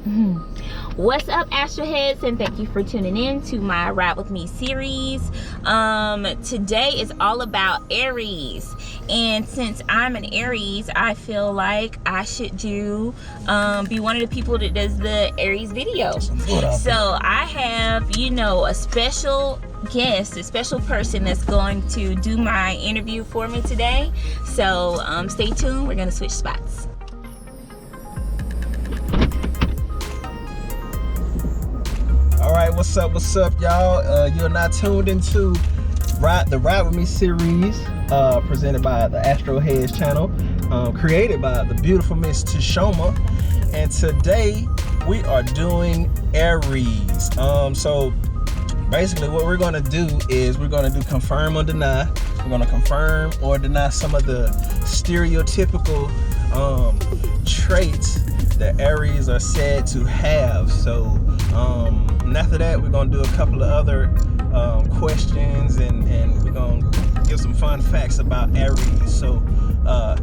What's up, Astroheads, and thank you for tuning in to my Ride With Me series. Today is all about Aries, and since I'm an Aries, I feel like I should be one of the people that does the Aries video. So I have, a special guest, a special person that's going to do my interview for me today. So stay tuned. We're gonna switch spots. All right, what's up, y'all? You're now tuned into the Ride With Me series, presented by the Astroheads channel, created by the beautiful Miss Tishoma. And today we are doing Aries. So basically what we're gonna do is we're gonna do confirm or deny. We're gonna confirm or deny some of the stereotypical traits that Aries are said to have. So and after that, we're gonna do a couple of other questions, and we're gonna give some fun facts about Aries. So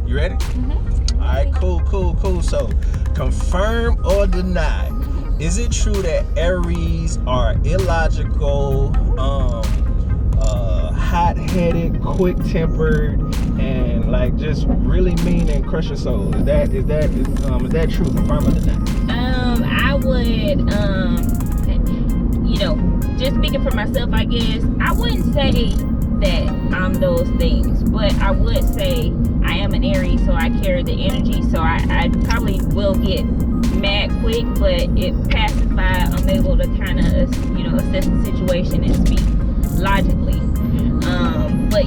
you ready? Mm-hmm. All right, cool. So confirm or deny. Is it true that Aries are illogical, hot-headed, quick-tempered, and like just really mean and crush your soul? Is that true? Confirm or deny? I would, just speaking for myself, I guess, I wouldn't say that I'm those things, but I would say I am an Aries, so I carry the energy, so I probably will get mad quick, but it passes by. I'm able to kind of, assess the situation and speak logically. But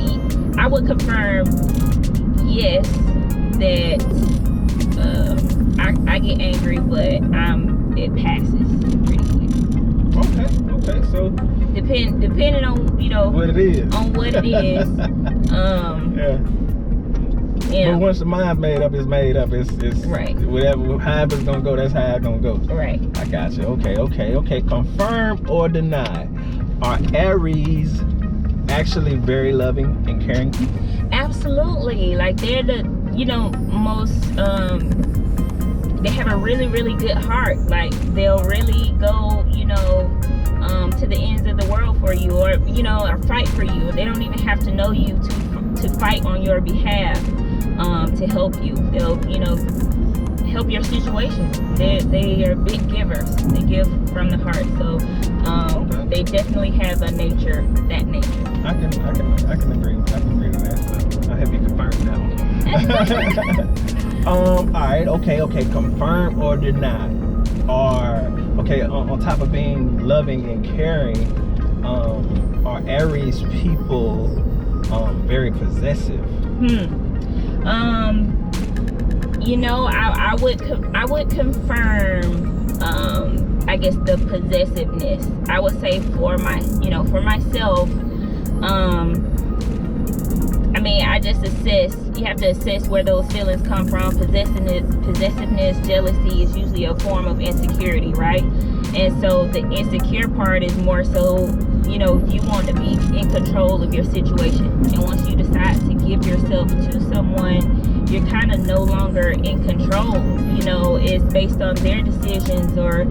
I would confirm, yes, that I get angry, but it passes pretty quick. Okay. So depending on what it is. Yeah. But once the mind's made up, it's made up. It's right. Whatever, however it's gonna go, that's how it's gonna go. Right. I got you. Okay. Confirm or deny. Are Aries actually very loving and caring people? Absolutely. Like they're the most they have a really, really good heart. Like they'll really go to the ends of the world for you, or or fight for you. They don't even have to know you to fight on your behalf, to help you. They'll help your situation. They are big givers. They give from the heart. So they definitely have that nature. I can agree with that. So I'll have you confirm that one. All right, okay. Confirm or deny. On top of being loving and caring, are Aries people very possessive? I would confirm I guess the possessiveness. I would say for myself, I just assess. You have to assess where those feelings come from. Possessiveness, jealousy is usually a form of insecurity, right? And so the insecure part is more so, you want to be in control of your situation. And once you decide to give yourself to someone, you're kind of no longer in control. It's based on their decisions or,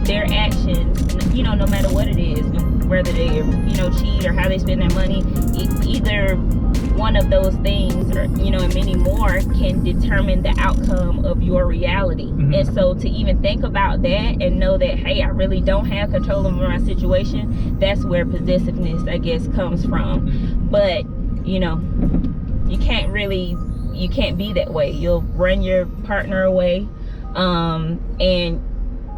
their actions, no matter what it is, whether they, cheat or how they spend their money. Either one of those things, or and many more, can determine the outcome of your reality. And so to even think about that and know that, hey, I really don't have control over my situation, that's where possessiveness, I guess, comes from. But you can't be that way. You'll run your partner away, and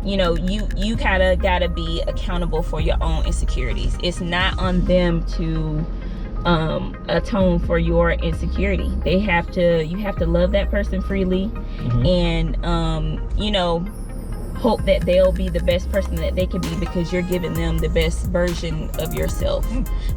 you kind of gotta be accountable for your own insecurities. It's not on them to atone for your insecurity. You have to love that person freely, and hope that they'll be the best person that they can be, because you're giving them the best version of yourself.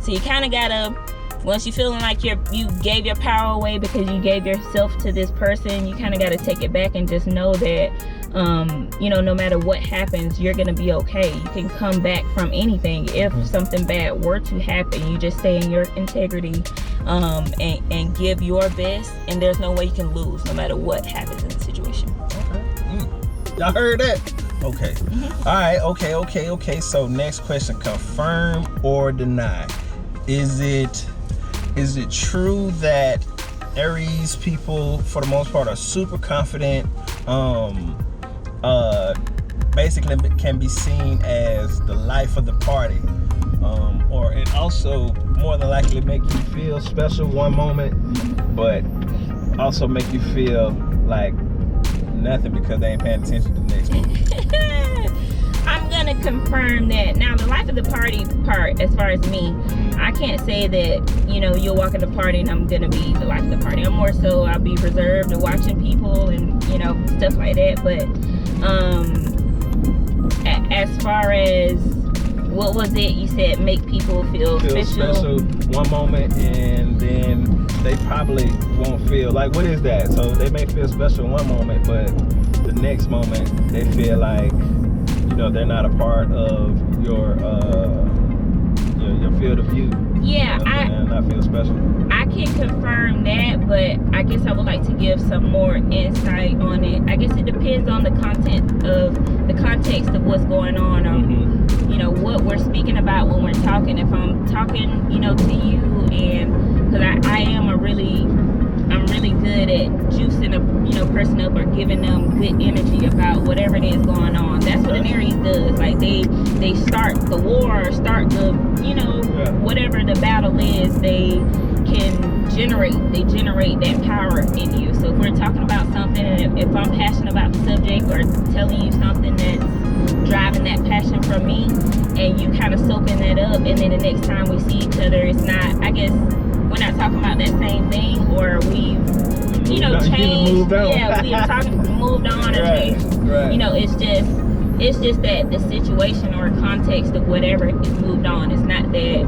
So you kind of gotta, once you feeling like you gave your power away because you gave yourself to this person, you kind of got to take it back and just know that no matter what happens, you're gonna be okay. You can come back from anything. If something bad were to happen, you just stay in your integrity, and give your best, and there's no way you can lose no matter what happens in the situation. Y'all heard that? Okay. All right. Okay. So next question: confirm or deny? Is it true that Aries people, for the most part, are super confident? Basically can be seen as the life of the party, or it also more than likely make you feel special one moment, but also make you feel like nothing because they ain't paying attention to the next moment. I'm gonna confirm that. Now, the life of the party part, as far as me, I can't say that, you'll walk in the party and I'm gonna be the life of the party. I'm more so, I'll be reserved to watching people and, stuff like that. But as far as, what was it? You said make people feel special one moment, and then they probably won't feel like, what is that? So they may feel special one moment, but the next moment they feel like, they're not a part of your field of view. Yeah, and not feel special. I can confirm that, but I guess I would like to give some more insight on it. I guess it depends on the context of what's going on, or what we're speaking about when we're talking. If I'm talking, to you, and because I'm really good at juicing a person up or giving them good energy about whatever it is going on. That's what an Aries does. Like they start the war, or start the whatever the battle is. They generate that power in you. So if we're talking about something, and if I'm passionate about the subject or telling you something that's driving that passion from me, and you kind of soaking that up, and then the next time we see each other, it's not, I guess we're not talking about that same thing, or we've changed. Moved on. Yeah, we've moved on, or changed. Right. It's just that the situation or context of whatever is moved on. It's not that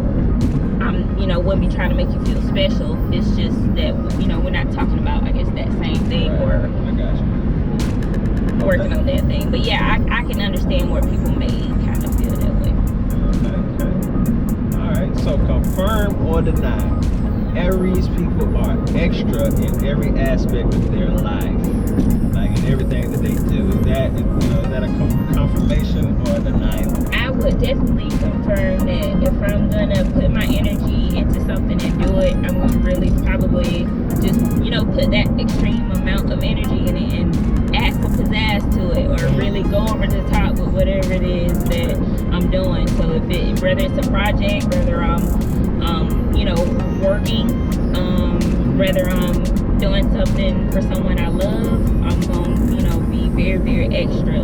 I'm wouldn't be trying to make you feel special. It's just that we're not talking about, I guess, that same thing, or I got you. working on that thing. But yeah, I can understand where people may kind of feel that way. Okay. All right. So confirm or deny? Aries people are extra in every aspect of their life, like in everything that they do. Is that a confirmation or a denial? I would definitely confirm that if I'm gonna put my energy into something and do it, I'm gonna really probably just put that extreme amount of energy in it and add some pizzazz to it, or really go over the top with whatever it is that I'm doing. So whether it's a project, whether I'm working, whether I'm doing something for someone I love, I'm gonna be very, very extra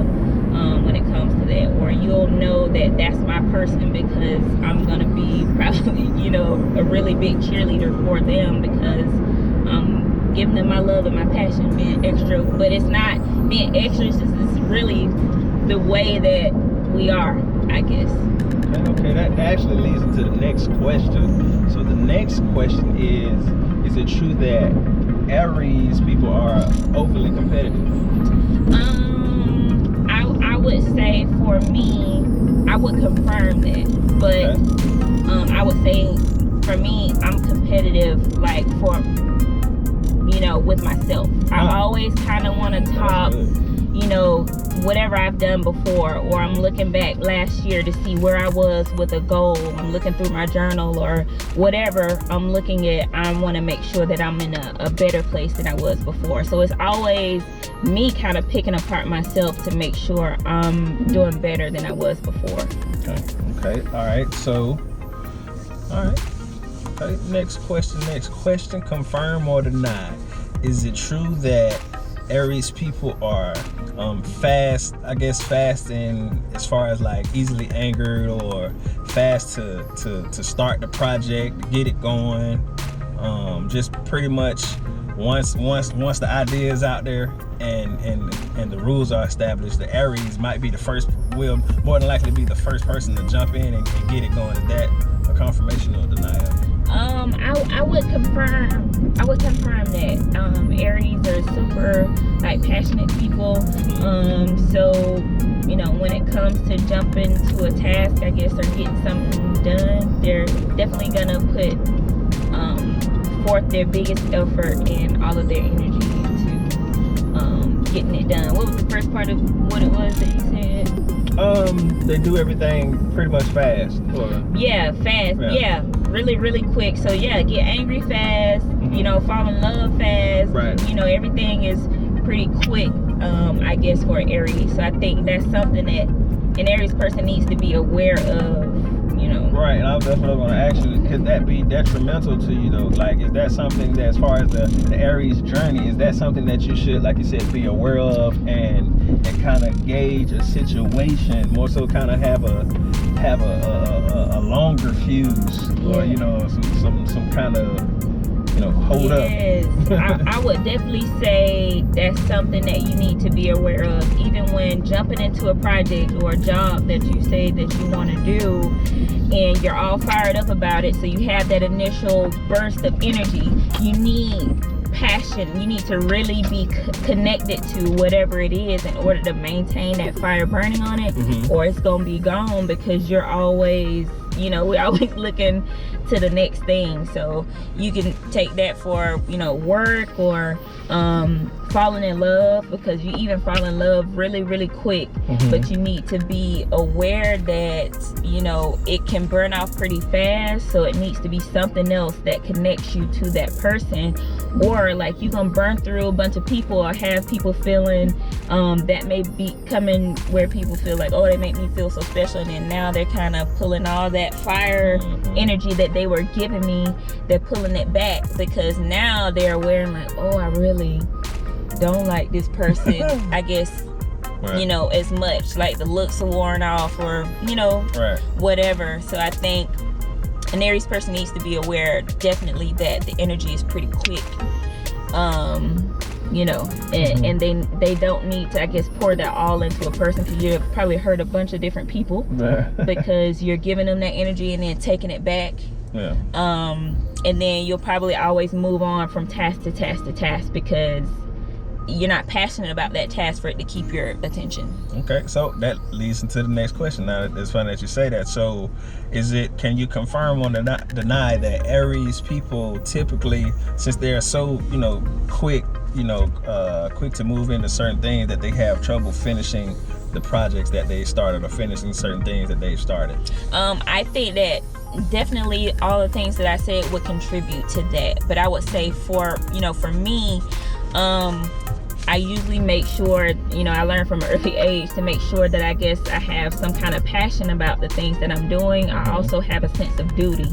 when it comes to that. Or you'll know that that's my person, because I'm gonna be probably a really big cheerleader for them, because I'm giving them my love and my passion, being extra. But it's not being extra, it's really the way that we are, I guess. Okay, that actually leads into the next question. So the next question is it true that Aries people are overly competitive? I would say, for me, I would confirm that, but I would say for me, I'm competitive, like, for with myself. I always kind of want to top whatever I've done before, or I'm looking back last year to see where I was with a goal. I'm looking through my journal or whatever I'm looking at. I want to make sure that I'm in a better place than I was before. So it's always me kind of picking apart myself to make sure I'm doing better than I was before. Okay. All right. So, all right. Okay. Next question. Confirm or deny? Is it true that Aries people are fast in as far as like easily angered, or fast to start the project, to get it going? Just pretty much once the idea is out there and the rules are established, the Aries might be will more than likely be the first person to jump in and get it going. Is that a confirmation or denial? I would confirm that Aries are super passionate people. So when it comes to jumping to a task, I guess, or getting something done, they're definitely gonna put forth their biggest effort and all of their energy into getting it done. What was the first part of what it was that you said? They do everything pretty much fast. Yeah, fast. Yeah, really, really quick. So yeah, get angry fast. You know, fall in love fast. Right. You know, everything is pretty quick. I guess for Aries. So I think that's something that an Aries person needs to be aware of. You know. Right, and that's what I was going to ask you. Could that be detrimental to you though? Like, is that something that, as far as the Aries journey, is that something that you should, like you said, be aware of and kind of gauge a situation, more so kind of have a longer fuse, or you know, some kind of, you know, hold up. I would definitely say that's something that you need to be aware of, even when jumping into a project or a job that you say that you want to do, and you're all fired up about it. So you have that initial burst of energy. You need passion. You need to really be connected to whatever it is in order to maintain that fire burning on it, or it's gonna be gone, because you're always, you know, we're always looking to the next thing. So you can take that for, you know, work, or falling in love, because you even fall in love really, really quick. But you need to be aware that, you know, it can burn off pretty fast. So it needs to be something else that connects you to that person. Or like, you're gonna burn through a bunch of people, or have people feeling that may be coming where people feel like, oh, they make me feel so special, and then now they're kind of pulling all that fire energy that they were giving me, they're pulling it back, because now they're aware and like, oh, I really don't like this person. I guess, you know, as much, like the looks are worn off, or, you know, whatever. So I think an Aries person needs to be aware, definitely, that the energy is pretty quick. You know, and they don't need to, I guess, pour that all into a person, because you've probably hurt a bunch of different people because you're giving them that energy and then taking it back. And then you'll probably always move on from task to task to task, because you're not passionate about that task for it to keep your attention. Okay, so that leads into the next question. Now, it's funny that you say that. So can you confirm or deny that Aries people typically, since they're so, you know, quick to move into certain things, that they have trouble finishing the projects that they started, or finishing certain things that they've started? I think that definitely all the things that I said would contribute to that. But I would say for me, I usually make sure, you know, I learned from an early age to make sure that I guess I have some kind of passion about the things that I'm doing. I also have a sense of duty.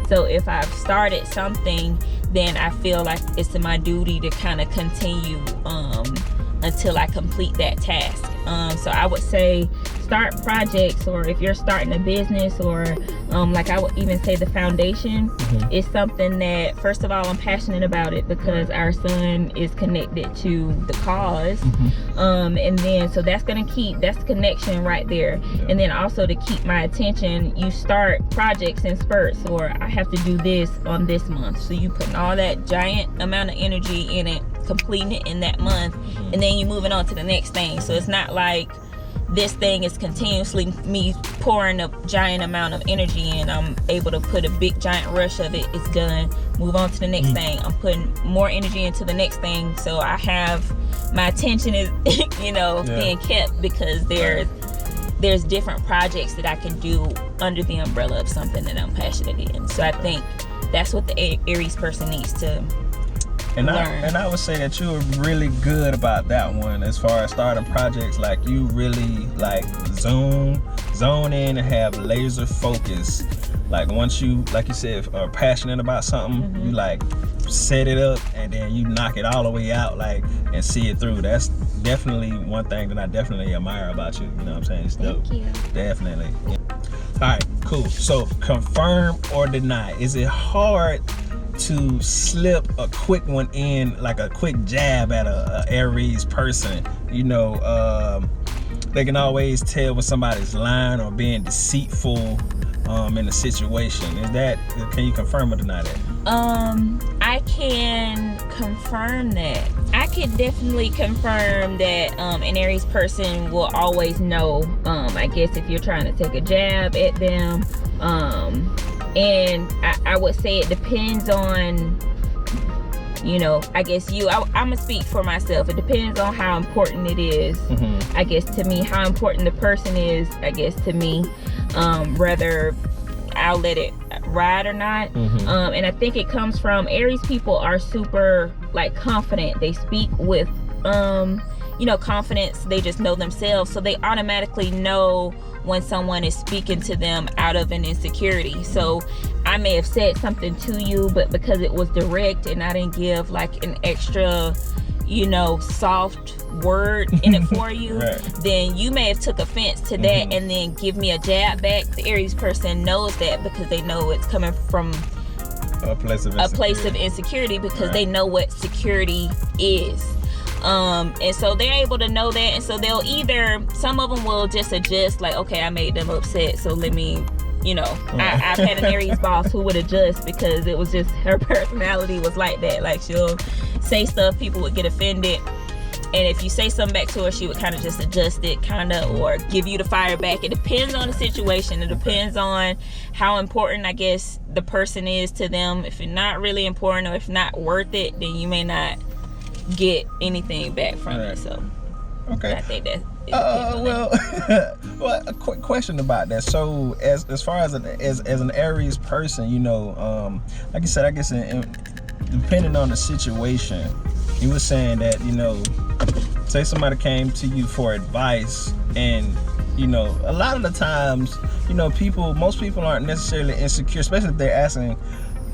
So if I've started something, then I feel like it's my duty to kind of continue until I complete that task. So I would say start projects, or if you're starting a business, or like I would even say the foundation is something that, first of all, I'm passionate about it, because our son is connected to the cause. And then, so that's connection right there. And then also, to keep my attention, you start projects in spurts, or I have to do this on this month. So you putting all that giant amount of energy in it, completing it in that month, and then you moving on to the next thing. So it's not like this thing is continuously me pouring a giant amount of energy, and I'm able to put a big giant rush of it. It's done, move on to the next thing. I'm putting more energy into the next thing, so I have, my attention is being kept, because there's different projects that I can do under the umbrella of something that I'm passionate in. So I think that's what the Aries person needs to learn. I would say that you were really good about that one, as far as starting projects. Like, you really like zone in and have laser focus. Like, once you, like you said, are passionate about something, you like set it up, and then you knock it all the way out, like, and see it through. That's definitely one thing that I definitely admire about you. You know what I'm saying? It's dope. Thank you. Definitely. Yeah. All right, cool. So, confirm or deny. Is it hard to slip a quick one in, like a quick jab at a Aries person? You know, they can always tell when somebody's lying or being deceitful in a situation. Can you confirm or deny that? I can confirm that. I can definitely confirm that an Aries person will always know, I guess, if you're trying to take a jab at them. And I would say it depends on you know, I guess I'm gonna speak for myself. It depends on how important it is, I guess, to me, how important the person is, I guess, to me, whether I'll let it ride or not. And I think it comes from Aries people are super like confident. They speak with you know, confidence. They just know themselves, so they automatically know when someone is speaking to them out of an insecurity. So I may have said something to you, but because it was direct and I didn't give like an extra, you know, soft word in it for you, then you may have took offense to that and then give me a jab back. The Aries person knows that because they know it's coming from a place of insecurity, because they know what security is. And so they're able to know that, and so they'll either, some of them will just adjust, like, okay, I made them upset, so let me, you know, I've had an Aries boss who would adjust because it was just, her personality was like that. Like, she'll say stuff, people would get offended, and if you say something back to her, she would kind of just adjust it, kind of, or give you the fire back. It depends on the situation. It depends on how important, I guess, the person is to them. If it's not really important, or if not worth it, then you may not get anything back from it. So I think that well a quick question about that. So as far as an Aries person, you know, like you said, I guess depending on the situation, you were saying that, you know, say somebody came to you for advice, and you know, a lot of the times, you know, most people aren't necessarily insecure, especially if they're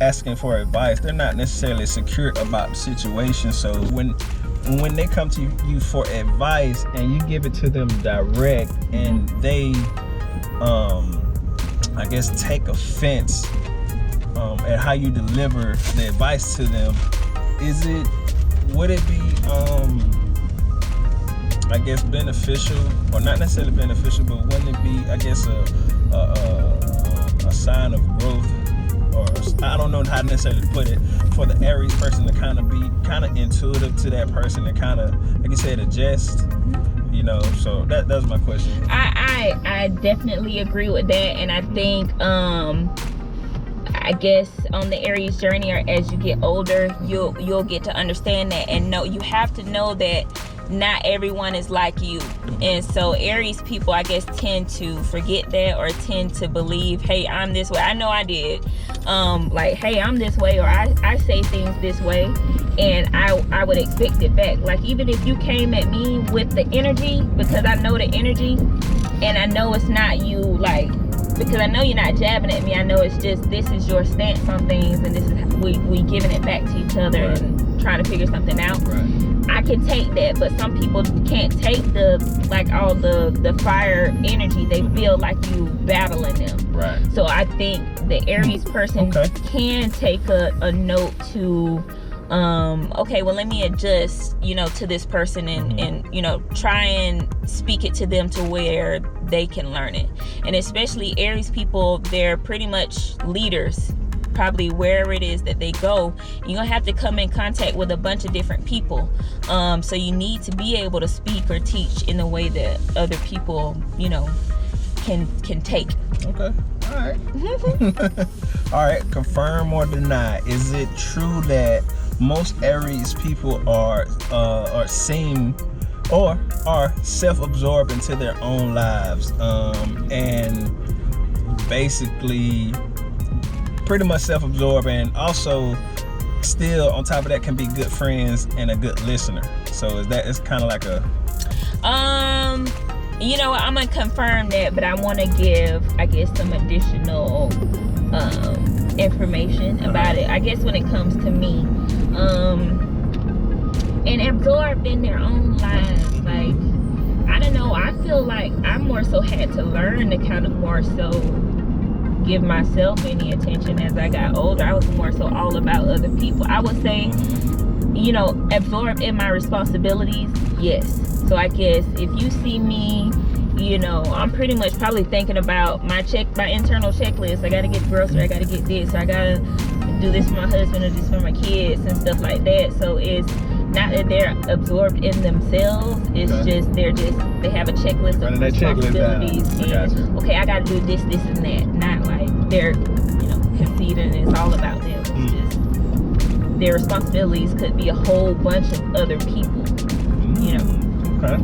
asking for advice. They're not necessarily secure about the situation. So when they come to you for advice and you give it to them direct, and they I guess take offense at how you deliver the advice to them, would it be I guess beneficial, or not necessarily beneficial, but wouldn't it be, I guess, a sign of growth, or I don't know how to necessarily put it, for the Aries person to kind of be intuitive to that person and kind of, like you said, adjust, you know? So that's my question. I definitely agree with that, and I think I guess on the Aries journey, or as you get older, you'll get to understand that, and you have to know that not everyone is like you. And so Aries people, I guess, tend to forget that, or tend to believe, hey, I'm this way. I know I did. Like, hey, I'm this way, or I say things this way, and I would expect it back. Like, even if you came at me with the energy, because I know the energy, and I know it's not you, like, because I know you're not jabbing at me. I know it's just, this is your stance on things, and this is we giving it back to each other, and trying to figure something out. I can take that, but some people can't take all the fire energy. They feel like you battling them. So I think the Aries person can take a note to, okay, well, let me adjust, you know, to this person, and you know, try and speak it to them to where they can learn it. And especially Aries people, they're pretty much leaders, probably wherever it is that they go. You're gonna have to come in contact with a bunch of different people, so you need to be able to speak or teach in a way that other people, you know, can take. Okay. All right. All right. Confirm or deny. Is it true that most Aries people are seem or are self-absorbed into their own lives, and basically pretty much self-absorbed, and also still on top of that can be good friends and a good listener? So it's kind of like a you know, I'm gonna confirm that, but I want to give, I guess, some additional information about it. I guess when it comes to me, and absorbed in their own lives, like, I don't know, I feel like I more so had to learn to kind of more so give myself any attention as I got older. I was more so all about other people. I would say, you know, absorbed in my responsibilities, yes. So I guess if you see me, you know, I'm pretty much probably thinking about my internal checklist. I gotta get the grocery, I gotta get this, I gotta do this for my husband or this for my kids and stuff like that. So it's not that they're absorbed in themselves, it's just they have a checklist of responsibilities, and okay, I gotta do this, this, and that. Not like they're, you know, conceited and it's all about them. It's just their responsibilities could be a whole bunch of other people, you know. Okay,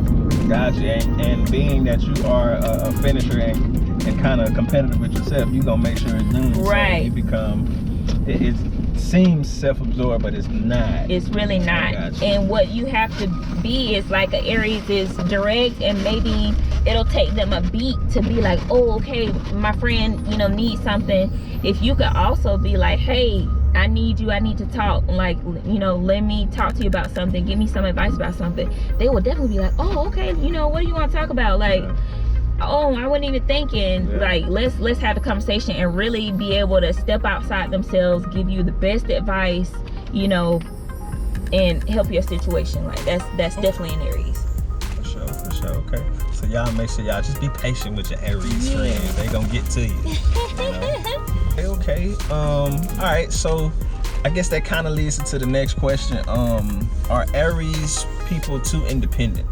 gotcha. And being that you are a finisher and kind of competitive with yourself, you gonna make sure it's done. Right. So you become, it seems self-absorbed, but it's not. It's really not. Gotcha. And what you have to be is like an Aries is direct, and maybe it'll take them a beat to be like, oh, okay, my friend, you know, needs something. If you could also be like, hey, I need to talk, like, you know, let me talk to you about something, give me some advice about something, they will definitely be like, oh, okay, you know, what do you want to talk about? Like, oh, I wasn't even thinking. Like, let's have a conversation and really be able to step outside themselves, give you the best advice, you know, and help your situation. Like, that's definitely an Aries. For sure. Okay, so y'all make sure y'all just be patient with your Aries friends. They gonna get to you, you know? Okay. All right, so I guess that kind of leads into the next question. Are Aries people too independent?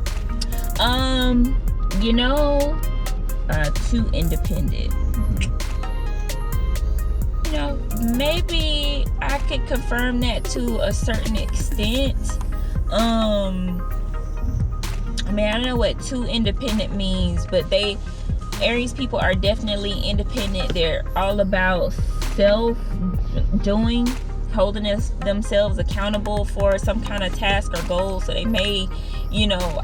You know, too independent. You know, maybe I could confirm that to a certain extent. I mean, I don't know what too independent means, but Aries people are definitely independent. They're all about self-doing, holding themselves accountable for some kind of task or goal. So they may, you know,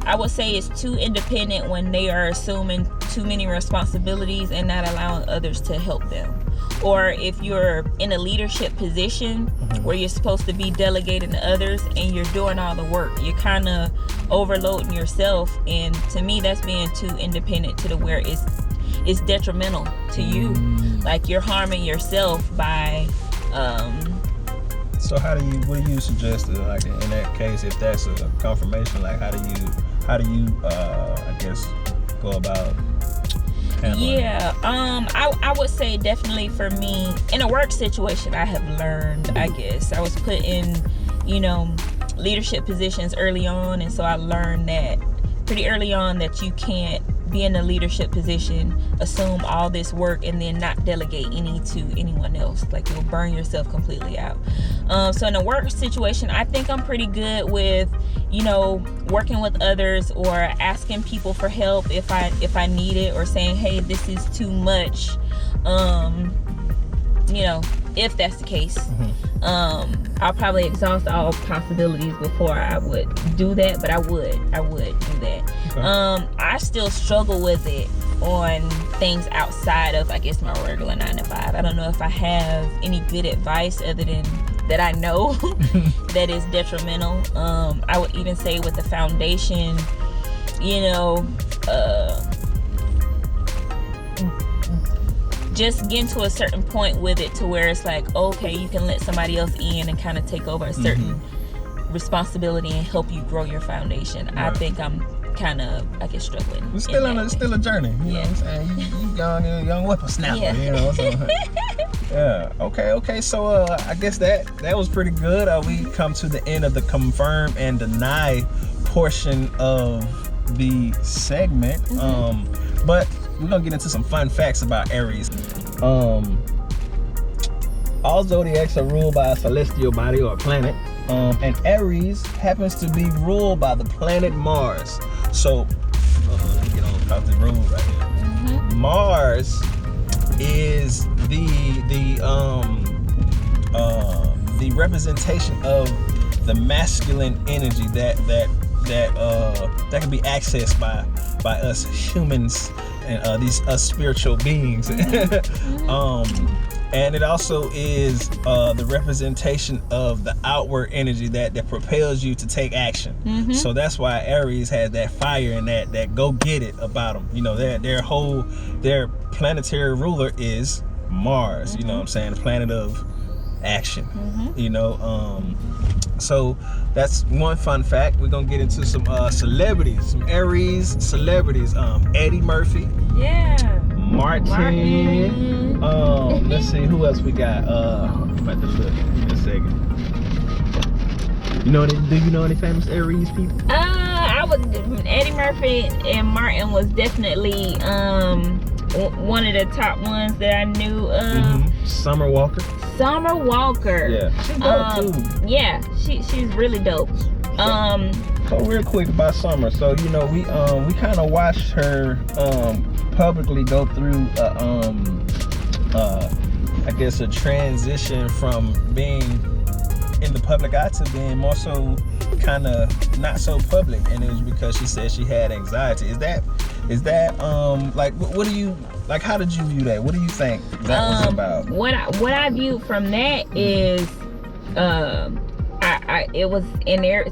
I would say it's too independent when they are assuming too many responsibilities and not allowing others to help them. Or if you're in a leadership position where you're supposed to be delegating to others and you're doing all the work, you're kind of overloading yourself. And to me, that's being too independent to the where it's detrimental to you. Like, you're harming yourself by So what do you suggest, like, in that case, if that's a confirmation, like, how do you I guess go about handling it? I would say definitely for me, in a work situation, I have learned, I guess, I was put in, you know, leadership positions early on, and so I learned that pretty early on that you can't be in a leadership position, assume all this work, and then not delegate any to anyone else. Like, you'll burn yourself completely out. So in a work situation, I think I'm pretty good with, you know, working with others or asking people for help if I need it, or saying, hey, this is too much. You know, if that's the case. I'll probably exhaust all possibilities before I would do that, but I would do that. Okay. I still struggle with it on things outside of, I guess, my regular 9 to 5. I don't know if I have any good advice other than that I know that is detrimental. I would even say with the foundation, you know, just getting to a certain point with it to where it's like, okay, you can let somebody else in and kind of take over a certain responsibility and help you grow your foundation. Right. I think I'm kind of, I guess, struggling. It's still a journey. You know what I'm saying? You young whippersnapper. You know. So, yeah. Okay. So I guess that was pretty good. We come to the end of the confirm and deny portion of the segment. But we're gonna get into some fun facts about Aries. All zodiacs are ruled by a celestial body or a planet, and Aries happens to be ruled by the planet Mars. So let me get on off the road right here. Mars is the representation of the masculine energy that can be accessed by us humans and us spiritual beings. And it also is the representation of the outward energy that propels you to take action. So that's why Aries has that fire and that go get it about them. You know, their planetary ruler is Mars. You know what I'm saying? The planet of action. You know, so that's one fun fact. We're gonna get into some celebrities, some Aries celebrities. Eddie Murphy. Yeah. Martin. Let's see who else we got. I'm about to look in a second. Do you know any famous Aries people? Eddie Murphy and Martin was definitely one of the top ones that I knew of. Summer Walker. Summer Walker. Yeah, she's dope too. Yeah, she's really dope. So real quick about Summer. So you know we kind of watched her publicly go through I guess a transition from being in the public eye to being more so kind of not so public, and it was because she said she had anxiety. Is that like what do you like? How did you view that? What do you think that was about? What I viewed from that is it was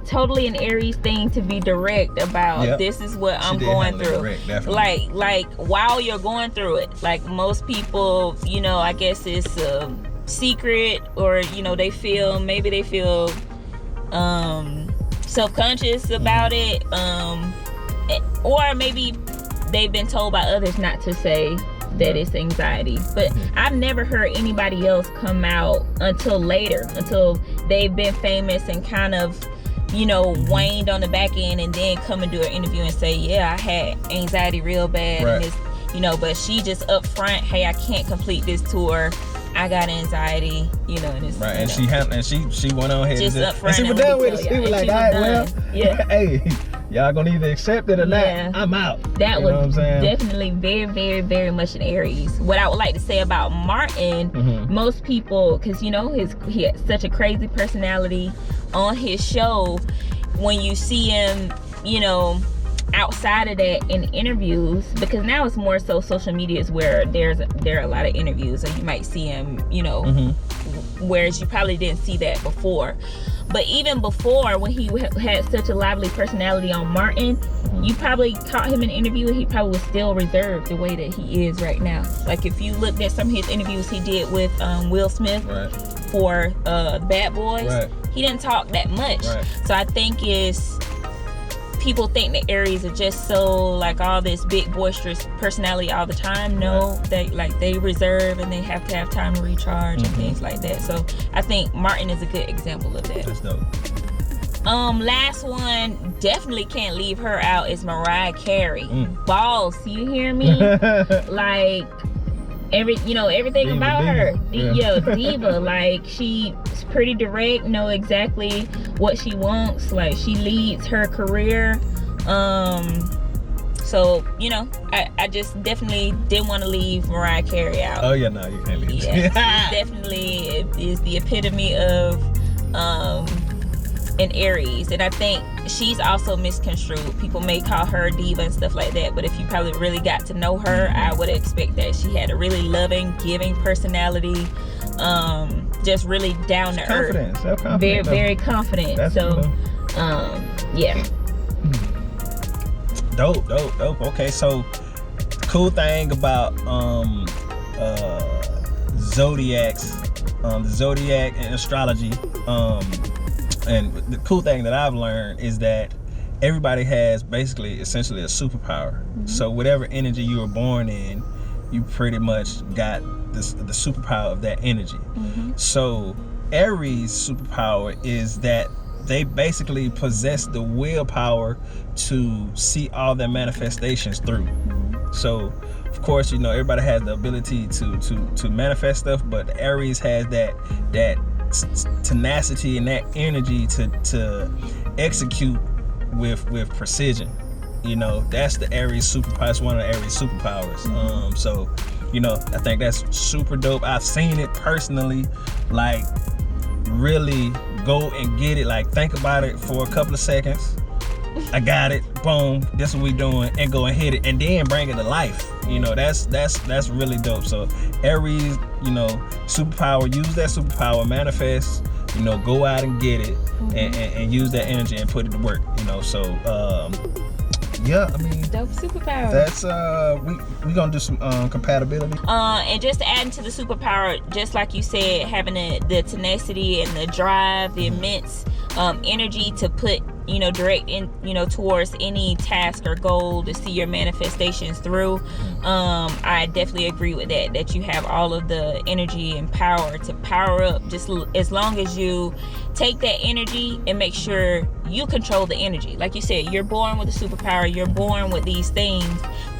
totally an Aries thing to be direct about. This is what I'm going through. Direct, like while you're going through it, like most people, you know, I guess it's a secret, or you know, they feel self-conscious about it, or maybe they've been told by others not to say that it's anxiety. But I've never heard anybody else come out until later, until they've been famous and kind of, you know, waned on the back end, and then come and do an interview and say, yeah, I had anxiety real bad, and it's, you know, but she just up front, hey, I can't complete this tour, I got anxiety, you know, and it's right. And she went on ahead just up front, and she was done with it. She was like, all right, well, hey, y'all gonna either accept it or not. I'm out. That was definitely very, very, very much an Aries. What I would like to say about Martin, most people, because you know he had such a crazy personality on his show. When you see him, you know, outside of that in interviews, because now it's more so social media is where there are a lot of interviews, and you might see him, you know, whereas you probably didn't see that before. But even before, when he had such a lively personality on Martin, you probably caught him in an interview and he probably was still reserved the way that he is right now. Like if you looked at some of his interviews he did with Will Smith for Bad Boys, he didn't talk that much. So I think people think that Aries are just so like all this big boisterous personality all the time. No, they reserve, and they have to have time to recharge and things like that. So I think Martin is a good example of that. That's dope. Last one, definitely can't leave her out, is Mariah Carey. Boss, you hear me? Like everything diva, about her. Diva. Like she's pretty direct, know exactly what she wants. Like she leads her career. So you know, I just definitely didn't want to leave Mariah Carey out. Oh yeah, no, you can't leave. She definitely is the epitome of an Aries, and I think she's also misconstrued. People may call her a diva and stuff like that, but if you probably really got to know her, I would expect that she had a really loving, giving personality, just really down to earth, self-confident, very, very confident. That's yeah. Dope. Okay, so cool thing about zodiacs, the zodiac and astrology, and the cool thing that I've learned is that everybody has basically essentially a superpower. So whatever energy you were born in, you pretty much got the superpower of that energy. So Aries' superpower is that they basically possess the willpower to see all their manifestations through. So of course, you know, everybody has the ability to manifest stuff, but Aries has that tenacity and that energy to execute with precision. You know, that's the Aries superpower. It's one of the Aries superpowers. So you know, I think that's super dope. I've seen it personally, like really go and get it, like think about it for a couple of seconds, I got it, boom, this is what we doing, and go and hit it, and then bring it to life. You know, that's really dope. So Aries, you know, superpower, use that superpower, manifest, you know, go out and get it, and use that energy and put it to work, you know. So yeah, I mean, dope superpower. That's we gonna do some compatibility. And just to add into the superpower, just like you said, having the tenacity and the drive, the immense energy to put, you know, direct in, you know, towards any task or goal to see your manifestations through. I definitely agree with that you have all of the energy and power to power up, just as long as you take that energy and make sure you control the energy. Like you said, you're born with a superpower, you're born with these things.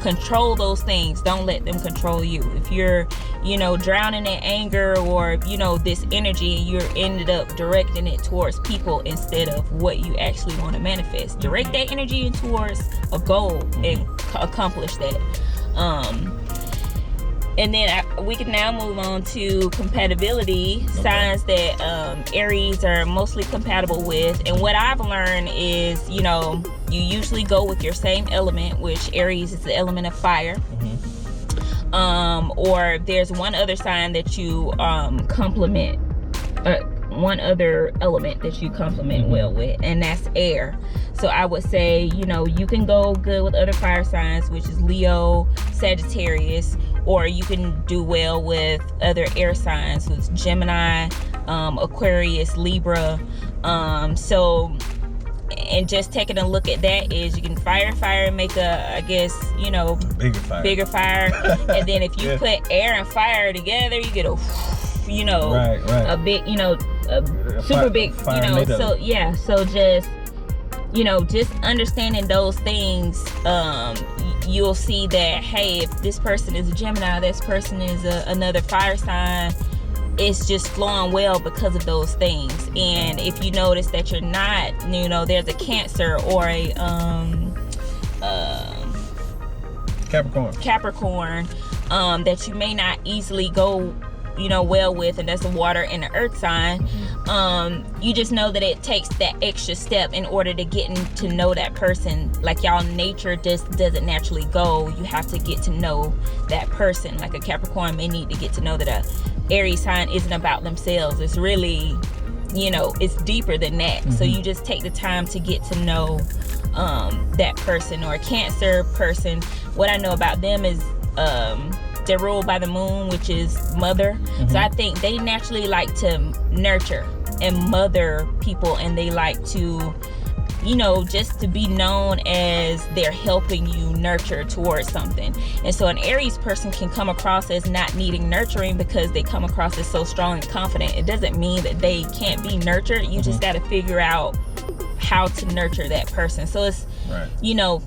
control those things. Don't let them control you. If you're, you know, drowning in anger or, you know, this energy, and you're ended up directing it towards people instead of what you actually want to manifest. Direct that energy towards a goal and accomplish that. And then we can now move on to compatibility, signs that Aries are mostly compatible with. And what I've learned is, you know, you usually go with your same element, which Aries is the element of fire. Or there's one other sign that you complement, one other element that you complement well with, and that's air. So I would say, you know, you can go good with other fire signs, which is Leo, Sagittarius, or you can do well with other air signs, with Gemini, Aquarius, Libra. So, and just taking a look at that is you can fire and make a, I guess, you know, bigger fire. And then if you put air and fire together, you get a, you know, a big, you know, a super big, you know, so yeah, so just, you know, just understanding those things, you'll see that, hey, if this person is a Gemini, this person is another fire sign, it's just flowing well because of those things. And if you notice that you're not, you know, there's a Cancer or a Capricorn that you may not easily go, you know, well with, and that's a water and an earth sign, you just know that it takes that extra step in order to get to know that person. Like y'all nature just doesn't naturally go. You have to get to know that person. Like a Capricorn may need to get to know that a Aries sign isn't about themselves. It's really, you know, it's deeper than that. So you just take the time to get to know that person. Or a Cancer person, what I know about them is they're ruled by the moon, which is mother. So I think they naturally like to nurture and mother people, and they like to, you know, just to be known as they're helping you nurture towards something. And so an Aries person can come across as not needing nurturing because they come across as so strong and confident. It doesn't mean that they can't be nurtured. You just got to figure out how to nurture that person. So it's, you know,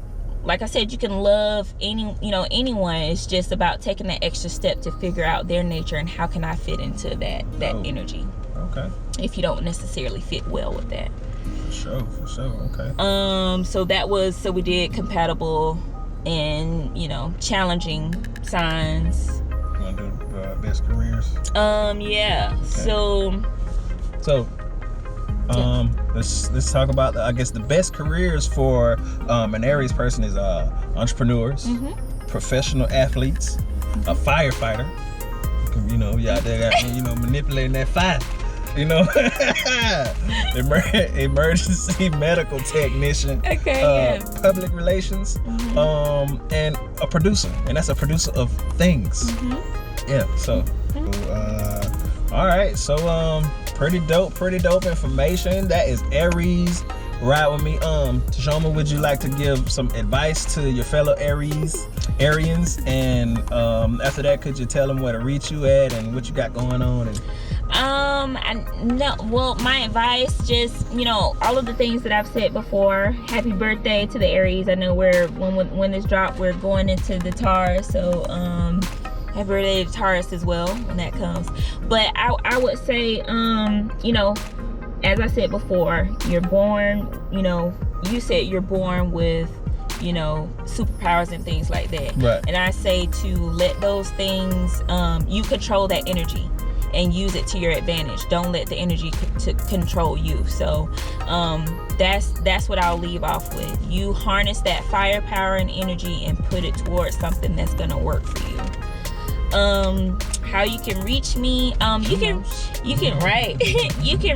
like I said, you can love anyone. It's just about taking that extra step to figure out their nature and how can I fit into that energy. Okay. If you don't necessarily fit well with that. For sure. Okay. So we did compatible and, you know, challenging signs. You want to do best careers? Yeah. Okay. So let's talk about I guess the best careers for an Aries person is entrepreneurs, professional athletes, a firefighter. You know, you out there, you know, manipulating that fire. You know, emergency medical technician, public relations, and a producer, and that's a producer of things. Yeah. So, all right. So, pretty dope information. That is Aries. Ride with me. Tashoma, would you like to give some advice to your fellow Aryans? And after that, could you tell them where to reach you at and what you got going on? Well, my advice, just, you know, all of the things that I've said before. Happy birthday to the Aries. I know when this drop, we're going into the Taurus, so happy birthday to Taurus as well when that comes. But I would say, you know, as I said before, you're born, you know, you said you're born with, you know, superpowers and things like that. Right. And I say to let those things, you control that energy and use it to your advantage. Don't let the energy to control you. So that's what I'll leave off with. You harness that firepower and energy and put it towards something that's gonna work for you. How you can reach me, you can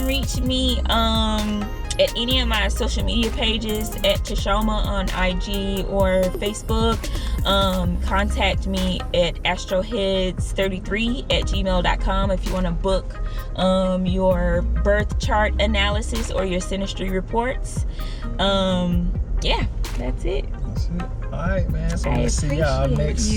reach me at any of my social media pages at Tashoma on IG or Facebook. Contact me at astroheads33@gmail.com if you want to book your birth chart analysis or your synastry reports. Yeah, that's it. All right, man. So we'll see y'all next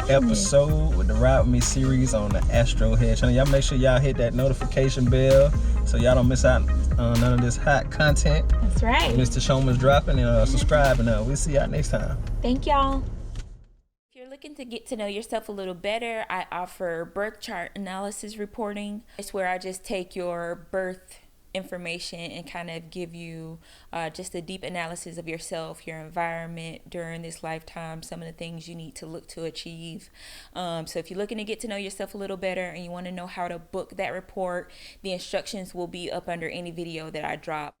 episode with the Ride With Me series on the Astroheads channel. Y'all make sure y'all hit that notification bell so y'all don't miss out on none of this hot content. That's right. Mr. Shoma's dropping, and subscribe, and we'll see y'all next time. Thank y'all. looking to get to know yourself a little better, I offer birth chart analysis reporting. It's where I just take your birth information and kind of give you just a deep analysis of yourself, your environment during this lifetime, some of the things you need to look to achieve. So if you're looking to get to know yourself a little better and you want to know how to book that report, the instructions will be up under any video that I drop.